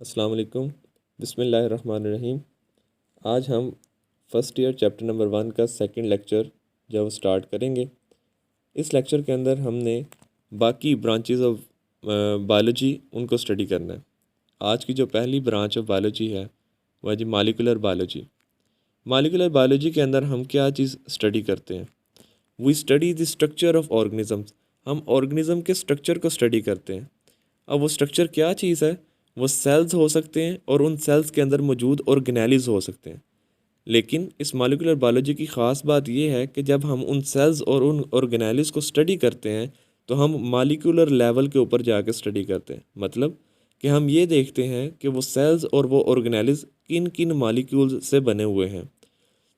अस्सलाम वालेकुम। बिस्मिल्लाहिर्रहमानिर्रहीम। आज हम फ़र्स्ट ईयर चैप्टर नंबर 1 का सेकंड लेक्चर जब स्टार्ट करेंगे। इस लेक्चर के अंदर हमने बाकी ब्रांचेस ऑफ बायोलॉजी उनको स्टडी करना है। आज की जो पहली ब्रांच ऑफ बायोलॉजी है वह है जी मॉलिक्यूलर बायोलॉजी। मॉलिक्यूलर बायोलॉजी के अंदर हम क्या चीज़ स्टडी करते हैं? We study the structure of organisms. हम ऑर्गेनिज्म के स्ट्रक्चर को स्टडी करते हैं। अब वो स्ट्रक्चर क्या चीज़ है? वो सेल्स हो सकते हैं और उन सेल्स के अंदर मौजूद ऑर्गेनेलिज हो सकते हैं। लेकिन इस मॉलिक्यूलर बायोलॉजी की ख़ास बात यह है कि जब हम उन सेल्स और उन ऑर्गेनेलिज को स्टडी करते हैं तो हम मॉलिक्यूलर लेवल के ऊपर जाकर स्टडी करते हैं। मतलब कि हम ये देखते हैं कि वो सेल्स और वो ऑर्गेनेलिज किन किन मॉलिक्यूल्स से बने हुए हैं।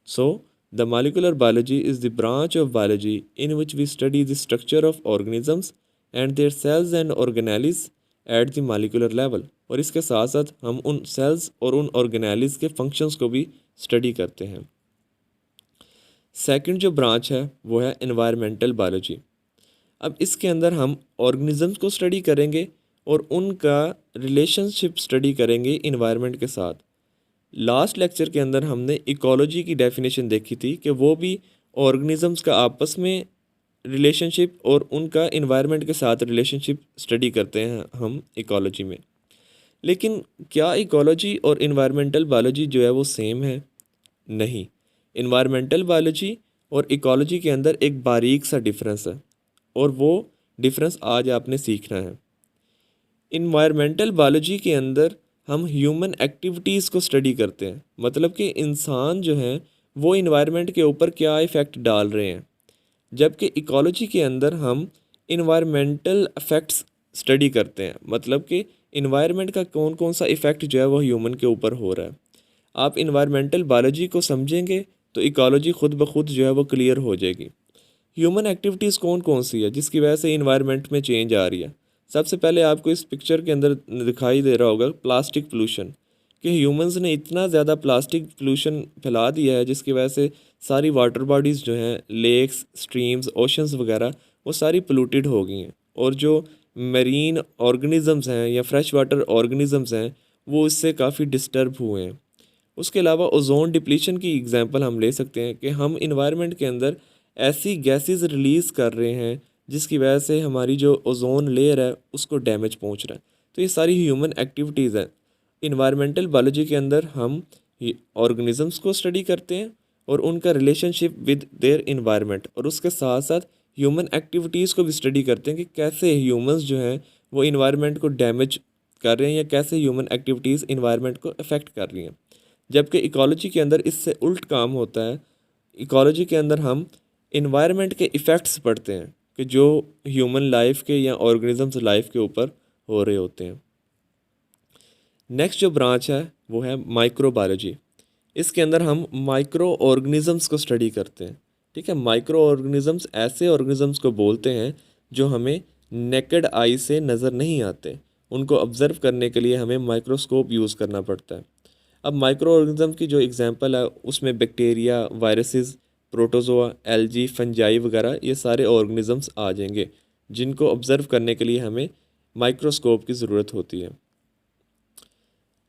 So, the molecular biology is the branch of biology in which we study the structure of organisms and their cells and organelles at the molecular level। और इसके साथ साथ हम उन सेल्स और उन ऑर्गेनेलिस के फंक्शंस को भी स्टडी करते हैं। सेकंड जो ब्रांच है वो है एनवायरमेंटल बायोलॉजी। अब इसके अंदर हम ऑर्गेनिजम्स को स्टडी करेंगे और उनका रिलेशनशिप स्टडी करेंगे इन्वायरमेंट के साथ। लास्ट लेक्चर के अंदर हमने इकोलॉजी की डेफिनेशन देखी थी कि वो भी ऑर्गेनिजम्स का आपस में रिलेशनशिप और उनका इन्वायरमेंट के साथ रिलेशनशिप स्टडी करते हैं हम इकोलॉजी में। लेकिन क्या इकोलॉजी और इन्वायरमेंटल बायोलॉजी जो है वो सेम है? नहीं। इन्वायरमेंटल बायोलॉजी और इकोलॉजी के अंदर एक बारीक सा डिफरेंस है और वो डिफरेंस आज आपने सीखना है। इन्वायरमेंटल बायोलॉजी के अंदर हम ह्यूमन एक्टिविटीज़ को स्टडी करते हैं। मतलब कि इंसान जो हैं वो इन्वायरमेंट के ऊपर क्या इफ़ेक्ट डाल रहे हैं। जबकि इकोलॉजी के अंदर हम इन्वायरमेंटल इफ़ेक्ट्स स्टडी करते हैं। मतलब कि इन्वायरमेंट का कौन कौन सा इफ़ेक्ट जो है वो ह्यूमन के ऊपर हो रहा है। आप इन्वायरमेंटल बायोलॉजी को समझेंगे तो इकोलॉजी खुद ब खुद जो है वो क्लियर हो जाएगी। ह्यूमन एक्टिविटीज़ कौन कौन सी है जिसकी वजह से इन्वायरमेंट में चेंज आ रही है? सबसे पहले आपको इस पिक्चर के अंदर दिखाई दे रहा होगा प्लास्टिक पोल्यूशन, कि ह्यूमंस ने इतना ज़्यादा प्लास्टिक पोल्यूशन फैला दिया है जिसकी वजह से सारी वाटर बॉडीज़ जो हैं, लेक्स, स्ट्रीम्स, ओशंस वगैरह, वो सारी पोल्यूटेड हो गई हैं। और जो मरीन ऑर्गेनिजम्स हैं या फ्रेश वाटर ऑर्गेनिजम्स हैं वो इससे काफ़ी डिस्टर्ब हुए हैं। उसके अलावा ओजोन डिप्लीशन की एग्जांपल हम ले सकते हैं कि हम इन्वायरमेंट के अंदर ऐसी गैसेस रिलीज़ कर रहे हैं जिसकी वजह से हमारी जो ओजोन लेयर है उसको डैमेज पहुंच रहा है। तो ये सारी ह्यूमन एक्टिविटीज़ हैं। इन्वायरमेंटल बायोलॉजी के अंदर हम ऑर्गेनिजम्स को स्टडी करते हैं और उनका रिलेशनशिप विद देयर इन्वायरमेंट, और उसके साथ साथ ह्यूमन एक्टिविटीज़ को भी स्टडी करते हैं कि कैसे ह्यूमंस जो हैं वो इन्वायरमेंट को डैमेज कर रहे हैं या कैसे ह्यूमन एक्टिविटीज़ इन्वायरमेंट को अफेक्ट कर रही हैं। जबकि इकोलॉजी के अंदर इससे उल्ट काम होता है। इकोलॉजी के अंदर हम इन्वायरमेंट के इफ़ेक्ट्स पढ़ते हैं कि जो ह्यूमन लाइफ के या ऑर्गेनिजम्स लाइफ के ऊपर हो रहे होते हैं। नेक्स्ट जो ब्रांच है वो है माइक्रोबायोलॉजी। इसके अंदर हम माइक्रो ऑर्गेनिजम्स को स्टडी करते हैं। ठीक है, माइक्रो ऑर्गेनिजम्स ऐसे ऑर्गेनिजम्स को बोलते हैं जो हमें नेकेड आई से नज़र नहीं आते। उनको ऑब्ज़र्व करने के लिए हमें माइक्रोस्कोप यूज़ करना पड़ता है। अब माइक्रो ऑर्गेनिज्म की जो एग्जांपल है उसमें bacteria, viruses, protozoa, algae, fungi वगैरह ये सारे ऑर्गेनिजम्स आ जाएंगे जिनको ऑब्ज़र्व करने के लिए हमें माइक्रोस्कोप की ज़रूरत होती है।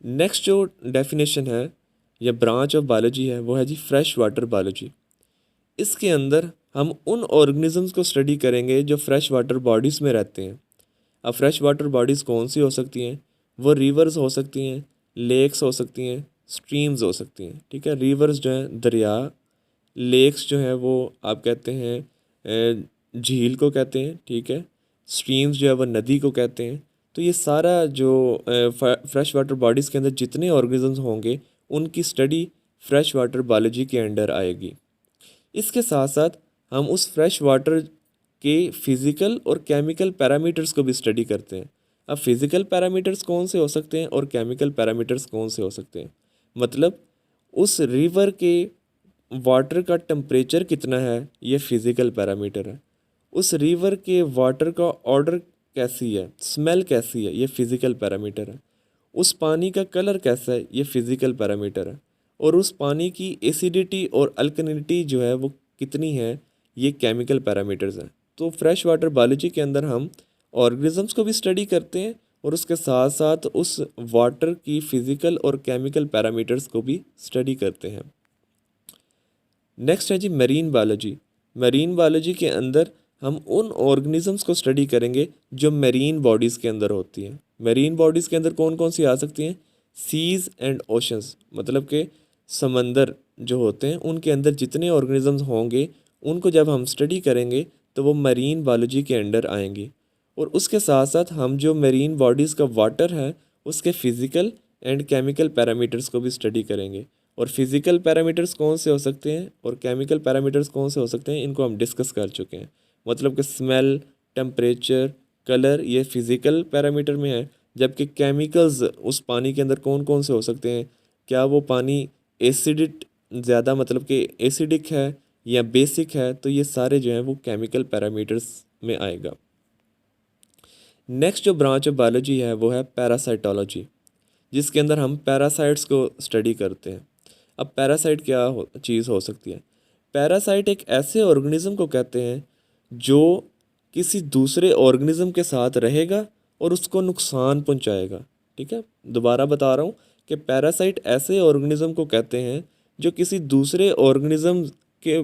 नेक्स्ट जो डेफिनेशन है या ब्रांच ऑफ बायोलॉजी है वो है जी फ्रेश वाटर बायोलॉजी। इसके अंदर हम उन ऑर्गेनिजम्स को स्टडी करेंगे जो फ्रेश वाटर बॉडीज़ में रहते हैं। अब फ्रेश वाटर बॉडीज़ कौन सी हो सकती हैं? वो रिवर्स हो सकती हैं, लेक्स हो सकती हैं, स्ट्रीम्स हो सकती हैं। ठीक है, रिवर्स जो हैं दरिया, लेक्स जो है वो आप कहते हैं झील को कहते हैं। ठीक है, स्ट्रीम्स जो है वो नदी को कहते हैं। तो ये सारा जो फ्रेश वाटर बॉडीज़ के अंदर जितने ऑर्गेनिजम्स होंगे उनकी स्टडी फ्रेश वाटर बायोलॉजी के अंडर आएगी। इसके साथ साथ हम उस फ्रेश वाटर के फिज़िकल और केमिकल पैरामीटर्स को भी स्टडी करते हैं। अब फिज़िकल पैरामीटर्स कौन से हो सकते हैं और केमिकल पैरामीटर्स कौन से हो सकते हैं? मतलब उस रिवर के वाटर का टेम्परेचर कितना है, ये फिज़िकल पैरामीटर है। उस रिवर के वाटर का ऑर्डर कैसी है, स्मेल कैसी है, ये फिज़िकल पैरामीटर है। उस पानी का कलर कैसा है, ये फिज़िकल पैरामीटर है। और उस पानी की एसिडिटी और अल्कनिटी जो है वो कितनी है, ये केमिकल पैरामीटर्स हैं। तो फ्रेश वाटर बायोलॉजी के अंदर हम ऑर्गेनिजम्स को भी स्टडी करते हैं और उसके साथ साथ उस वाटर की फ़िज़िकल और केमिकल पैरामीटर्स को भी स्टडी करते हैं। नेक्स्ट है जी मरीन बायोलॉजी। मरीन बायोलॉजी के अंदर हम उन ऑर्गेनिजम्स को स्टडी करेंगे जो मरीन बॉडीज़ के अंदर होती हैं। मरीन बॉडीज़ के अंदर कौन कौन सी आ सकती हैं? सीज़ एंड ओशंस, मतलब कि समंदर जो होते हैं उनके अंदर जितने ऑर्गेनिजम्स होंगे उनको जब हम स्टडी करेंगे तो वो मरीन बायोलॉजी के अंडर आएंगे। और उसके साथ साथ हम जो मरीन बॉडीज़ का वाटर है उसके फ़िज़िकल एंड केमिकल पैरामीटर्स को भी स्टडी करेंगे। और फिज़िकल पैरामीटर्स कौन से हो सकते हैं और केमिकल पैरामीटर्स कौन से हो सकते हैं, इनको हम डिस्कस कर चुके हैं। मतलब कि स्मेल, टेम्परेचर, कलर, ये फिज़िकल पैरामीटर में है, जबकि केमिकल्स उस पानी के अंदर कौन कौन से हो सकते हैं, क्या वो पानी एसिडिक ज़्यादा मतलब कि एसिडिक है या बेसिक है, तो ये सारे जो हैं वो केमिकल पैरामीटर्स में आएगा। नेक्स्ट जो ब्रांच ऑफ बायोलॉजी है वो है पैरासाइटोलॉजी, जिसके अंदर हम पैरासाइट्स को स्टडी करते हैं। अब पैरासाइट क्या चीज़ हो सकती है? पैरासाइट एक ऐसे ऑर्गेनिज्म को कहते हैं जो किसी दूसरे ऑर्गेनिज्म के साथ रहेगा और उसको नुकसान पहुंचाएगा। ठीक है, दोबारा बता रहा हूँ कि पैरासाइट ऐसे ऑर्गेनिज्म को कहते हैं जो किसी दूसरे ऑर्गेनिज्म के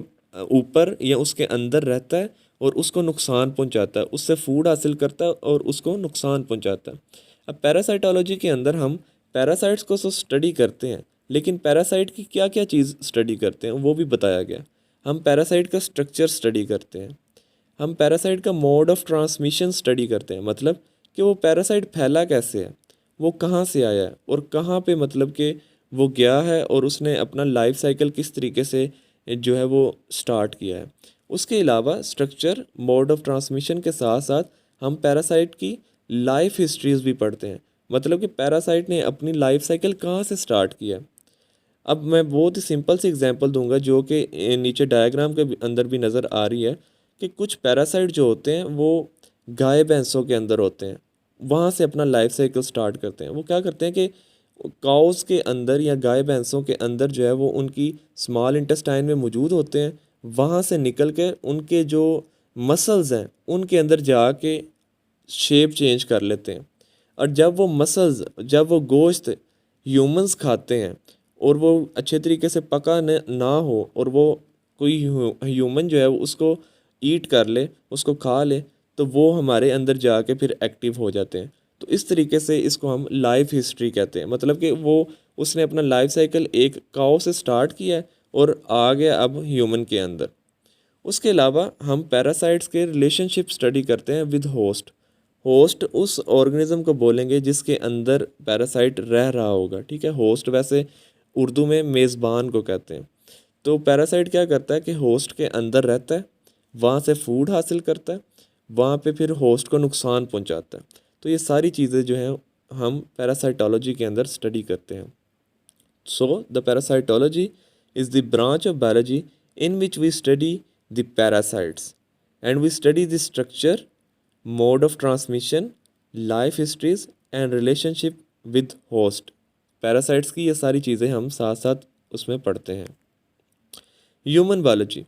ऊपर या उसके अंदर रहता है और उसको नुकसान पहुंचाता है, उससे फूड हासिल करता है और उसको नुकसान पहुंचाता है। अब पैरासाइटोलॉजी के अंदर हम पैरासाइट्स को तो स्टडी करते हैं, लेकिन पैरासाइट की क्या क्या चीज़ स्टडी करते हैं वो भी बताया गया। हम पैरासाइट का स्ट्रक्चर स्टडी करते हैं, हम पैरासाइट का मोड ऑफ ट्रांसमिशन स्टडी करते हैं, मतलब कि वो पैरासाइट फैला कैसे है, वो कहाँ से आया है और कहाँ पे मतलब कि वो गया है और उसने अपना लाइफ साइकिल किस तरीके से जो है वो स्टार्ट किया है। उसके अलावा स्ट्रक्चर, मोड ऑफ ट्रांसमिशन के साथ साथ हम पैरासाइट की लाइफ हिस्ट्रीज भी पढ़ते हैं, मतलब कि पैरासाइट ने अपनी लाइफ साइकिल कहाँ से स्टार्ट किया। अब मैं बहुत ही सिंपल सी एग्जांपल दूंगा जो कि नीचे डायग्राम के अंदर भी नज़र आ रही है कि कुछ पैरासाइट जो होते हैं वो गाय भैंसों के अंदर होते हैं, वहाँ से अपना लाइफ साइकिल स्टार्ट करते हैं। वो क्या करते हैं कि काउस के अंदर या गाय भैंसों के अंदर जो है वो उनकी स्मॉल इंटेस्टाइन में मौजूद होते हैं, वहाँ से निकल के उनके जो मसल्स हैं उनके अंदर जाके शेप चेंज कर लेते हैं। और जब वो मसल्स, जब वो गोश्त ह्यूमंस खाते हैं और वो अच्छे तरीके से पका ना हो और वो कोई ह्यूमन जो है वो उसको ईट कर ले, उसको खा ले, तो वो हमारे अंदर जाके फिर एक्टिव हो जाते हैं। तो इस तरीके से इसको हम लाइफ हिस्ट्री कहते हैं, मतलब कि वो उसने अपना लाइफ साइकिल एक काऊ से स्टार्ट किया है और आ गया अब ह्यूमन के अंदर। उसके अलावा हम पैरासाइट्स के रिलेशनशिप स्टडी करते हैं विद होस्ट। होस्ट उस ऑर्गेनिज्म को बोलेंगे जिसके अंदर पैरासाइट रह रहा होगा। ठीक है, होस्ट वैसे उर्दू में मेज़बान को कहते हैं। तो पैरासाइट क्या करता है कि होस्ट के अंदर रहता है, वहाँ से फूड हासिल करता है, वहाँ पे फिर होस्ट को नुकसान पहुँचाता है। तो ये सारी चीज़ें जो हैं हम पैरासाइटोलॉजी के अंदर स्टडी करते हैं। So the parasitology is the branch of biology in which we study the parasites, and we study the structure, mode of transmission, life histories and relationship with host. Parasites की ये सारी चीज़ें हम साथ साथ उसमें पढ़ते हैं। ह्यूमन बायोलॉजी,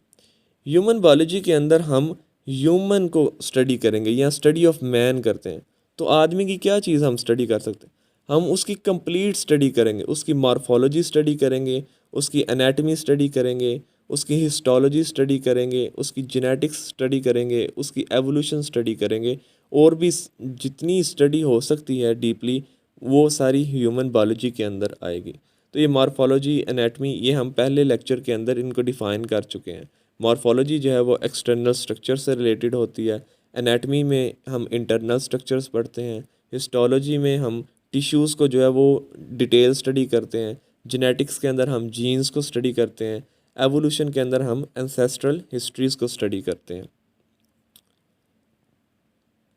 ह्यूमन बायोलॉजी के अंदर हम ह्यूमन को स्टडी करेंगे या स्टडी ऑफ मैन करते हैं। तो आदमी की क्या चीज़ हम स्टडी कर सकते हैं? हम उसकी कंप्लीट स्टडी करेंगे, उसकी मॉर्फोलॉजी स्टडी करेंगे, उसकी एनाटमी स्टडी करेंगे, उसकी हिस्टोलॉजी स्टडी करेंगे, उसकी जेनेटिक्स स्टडी करेंगे, उसकी एवोल्यूशन स्टडी करेंगे, और भी जितनी स्टडी हो सकती है डीपली वो सारी ह्यूमन बायोलॉजी के अंदर आएगी। तो ये मॉर्फोलॉजी, एनाटमी, ये हम पहले लेक्चर के अंदर इनको डिफ़ाइन कर चुके हैं। मॉर्फोलॉजी जो है वो एक्सटर्नल स्ट्रक्चर से रिलेटेड होती है, एनाटमी में हम इंटरनल स्ट्रक्चर्स पढ़ते हैं, हिस्टोलॉजी में हम टिश्यूज़ को जो है वो डिटेल स्टडी करते हैं, जेनेटिक्स के अंदर हम जीन्स को स्टडी करते हैं, एवोल्यूशन के अंदर हम एंसेस्ट्रल हिस्ट्रीज़ को स्टडी करते हैं।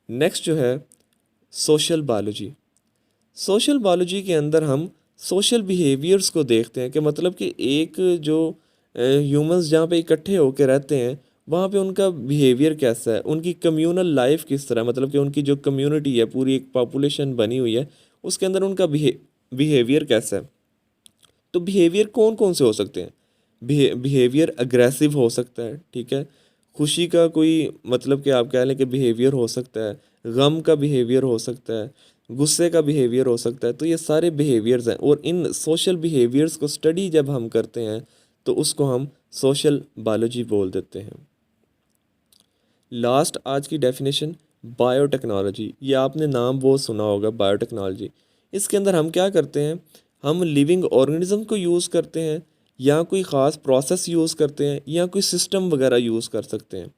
नेक्स्ट जो है सोशल बायोलॉजी। सोशल बायोलॉजी के अंदर हम सोशल बिहेवियर्स को देखते हैं कि मतलब कि एक जो ह्यूमंस जहाँ पे इकट्ठे होकर रहते हैं वहाँ पे उनका बिहेवियर कैसा है, उनकी कम्यूनल लाइफ किस तरह, मतलब कि उनकी जो कम्युनिटी है, पूरी एक पॉपुलेशन बनी हुई है, उसके अंदर उनका बिहेवियर कैसा है। तो बिहेवियर कौन कौन से हो सकते हैं? बिहेवियर अग्रेसिव हो सकता है, ठीक है, खुशी का कोई मतलब कि आप कह लें कि बिहेवियर हो सकता है, गम का बिहेवियर हो सकता है, गुस्से का बिहेवियर हो सकता है। तो ये सारे बिहेवियर्स हैं, और इन सोशल बिहेवियर्स को स्टडी जब हम करते हैं तो उसको हम सोशल बायोलॉजी बोल देते हैं। लास्ट आज की डेफिनेशन बायोटेक्नोलॉजी। ये आपने नाम वो सुना होगा, बायोटेक्नोलॉजी। इसके अंदर हम क्या करते हैं, हम लिविंग ऑर्गेनिज्म को यूज़ करते हैं, या कोई ख़ास प्रोसेस यूज़ करते हैं, या कोई सिस्टम वगैरह यूज़ कर सकते हैं।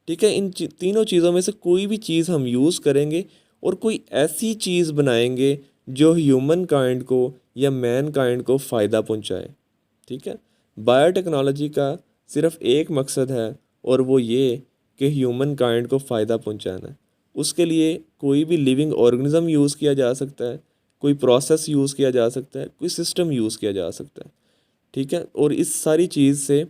ठीक है, इन तीनों चीज़ों में से कोई भी चीज़ हम यूज़ करेंगे और कोई ऐसी चीज़ बनाएंगे जो ह्यूमन काइंड को या मैन काइंड को फ़ायदा पहुंचाए। ठीक है, बायोटेक्नोलॉजी का सिर्फ एक मकसद है, और वो ये कि ह्यूमन काइंड को फ़ायदा पहुंचाना है। उसके लिए कोई भी लिविंग ऑर्गेनिज्म यूज़ किया जा सकता है, कोई प्रोसेस यूज़ किया जा सकता है, कोई सिस्टम यूज़ किया जा सकता है। ठीक है, और इस सारी चीज़ से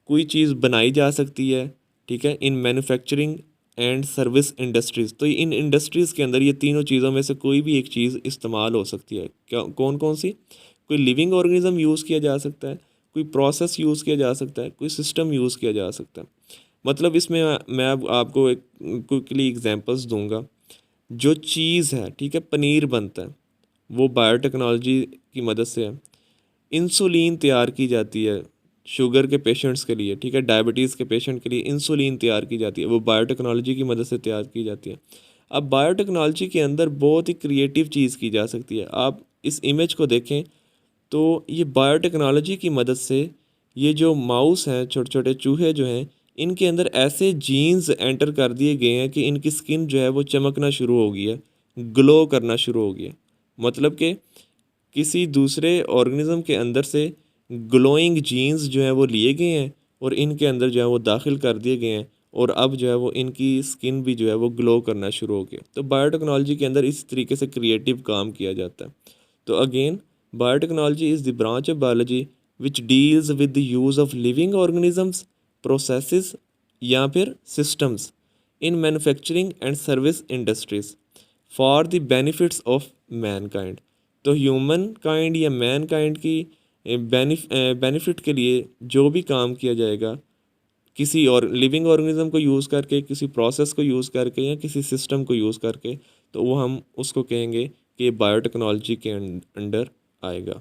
कोई चीज़ बनाई जा सकती है। ठीक है, in manufacturing and service industries. तो इन इंडस्ट्रीज़ के अंदर ये तीनों चीज़ों में से कोई भी एक चीज़ इस्तेमाल हो सकती है। क्या, कौन कौन सी? कोई लिविंग ऑर्गेनिज्म यूज़ किया जा सकता है, कोई प्रोसेस यूज़ किया जा सकता है, कोई सिस्टम यूज़ किया जा सकता है। मतलब इसमें मैं अब आपको एक क्विकली एग्जांपल्स दूंगा। जो चीज़ है, ठीक है, पनीर बनता है, वो बायोटेक्नोलॉजी की मदद से है। इंसुलिन तैयार की जाती है शुगर के पेशेंट्स के लिए। ठीक है, डायबिटीज़ के पेशेंट के लिए इंसुलिन तैयार की जाती है, वो बायोटेक्नोलॉजी की मदद से तैयार की जाती है। अब बायोटेक्नोलॉजी के अंदर बहुत ही क्रिएटिव चीज़ की जा सकती है। आप इस इमेज को देखें तो ये बायोटेक्नोलॉजी की मदद से ये जो माउस हैं, छोटे छोटे चूहे जो हैं, इनके अंदर ऐसे जीन्स एंटर कर दिए गए हैं कि इनकी स्किन जो है वो चमकना शुरू हो गई है, ग्लो करना शुरू हो गया। मतलब कि किसी दूसरे ऑर्गेनिज्म के अंदर से ग्लोइंग जीन्स जो है वो लिए गए हैं, और इनके अंदर जो है वो दाखिल कर दिए गए हैं, और अब जो है वो इनकी स्किन भी जो है वो ग्लो करना शुरू हो गया। तो बायोटेक्नोलॉजी के अंदर इस तरीके से क्रिएटिव काम किया जाता है। तो again, biotechnology is the branch of biology which deals with the use of living organisms, processes या फिर systems in manufacturing and service industries for the benefits of Mankind. तो ह्यूमन काइंड या मैन काइंड की benefit के लिए जो भी काम किया जाएगा, किसी और लिविंग ऑर्गेनिज्म को यूज़ करके, किसी प्रोसेस को यूज़ करके, या किसी सिस्टम को यूज़ करके, तो वो हम उसको कहेंगे कि बायोटेक्नोलॉजी के अंडर आएगा।